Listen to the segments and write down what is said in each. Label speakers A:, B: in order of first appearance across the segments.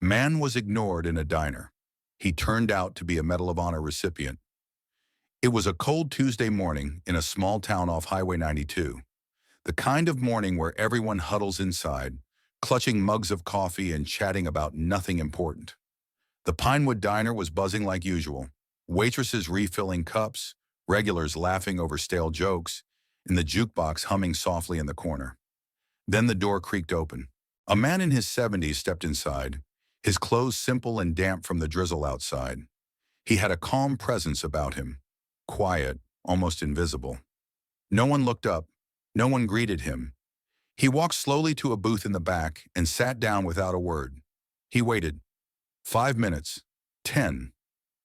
A: Man was ignored in a diner. He turned out to be a Medal of Honor recipient. It was a cold Tuesday morning in a small town off Highway 92. The kind of morning where everyone huddles inside, clutching mugs of coffee and chatting about nothing important. The Pinewood Diner was buzzing like usual. Waitresses refilling cups, regulars laughing over stale jokes, and the jukebox humming softly in the corner. Then the door creaked open. A man in his 70s stepped inside, his clothes simple and damp from the drizzle outside. He had a calm presence about him, quiet, almost invisible. No one looked up, no one greeted him. He walked slowly to a booth in the back and sat down without a word. He waited. 5 minutes. 10.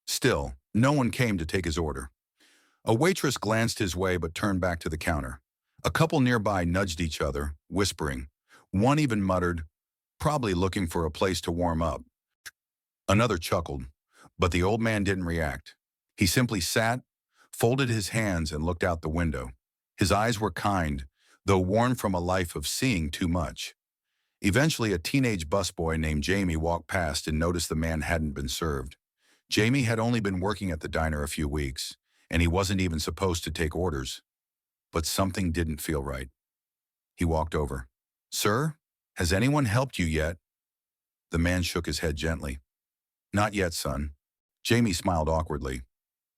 A: Still, no one came to take his order. A waitress glanced his way but turned back to the counter. A couple nearby nudged each other, whispering. One even muttered, "Probably looking for a place to warm up." Another chuckled, but the old man didn't react. He simply sat, folded his hands, and looked out the window. His eyes were kind, though worn from a life of seeing too much. Eventually, a teenage busboy named Jamie walked past and noticed the man hadn't been served. Jamie had only been working at the diner a few weeks, and he wasn't even supposed to take orders. But something didn't feel right. He walked over. "Sir, has anyone helped you yet?" The man shook his head gently. "Not yet, son." Jamie smiled awkwardly.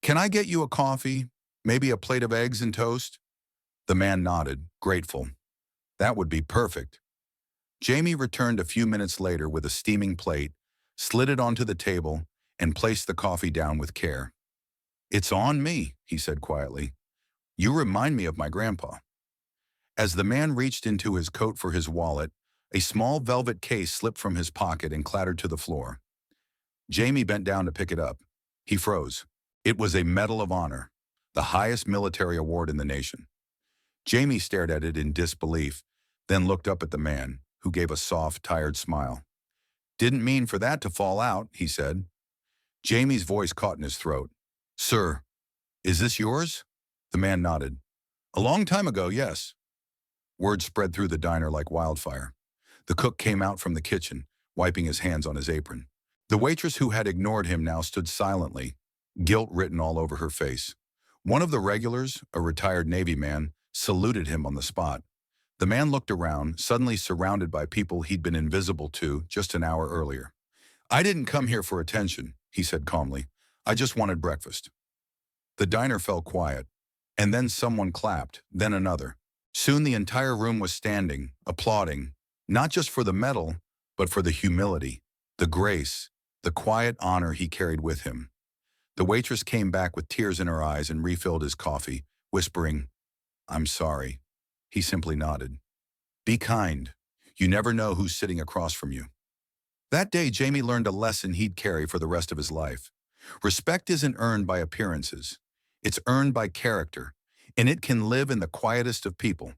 A: "Can I get you a coffee? Maybe a plate of eggs and toast?" The man nodded, grateful. "That would be perfect." Jamie returned a few minutes later with a steaming plate, slid it onto the table, and placed the coffee down with care. "It's on me," he said quietly. "You remind me of my grandpa." As the man reached into his coat for his wallet, a small velvet case slipped from his pocket and clattered to the floor. Jamie bent down to pick it up. He froze. It was a Medal of Honor, the highest military award in the nation. Jamie stared at it in disbelief, then looked up at the man, who gave a soft, tired smile. "Didn't mean for that to fall out," he said. Jamie's voice caught in his throat. "Sir, is this yours?" The man nodded. "A long time ago, yes." Word spread through the diner like wildfire. The cook came out from the kitchen, wiping his hands on his apron. The waitress who had ignored him now stood silently, guilt written all over her face. One of the regulars, a retired Navy man, saluted him on the spot. The man looked around, suddenly surrounded by people he'd been invisible to just an hour earlier. "I didn't come here for attention," he said calmly. "I just wanted breakfast." The diner fell quiet, and then someone clapped, then another. Soon the entire room was standing, applauding, not just for the medal, but for the humility, the grace, the quiet honor he carried with him. The waitress came back with tears in her eyes and refilled his coffee, whispering, "I'm sorry." He simply nodded. "Be kind. You never know who's sitting across from you." That day, Jamie learned a lesson he'd carry for the rest of his life. Respect isn't earned by appearances. It's earned by character, and it can live in the quietest of people.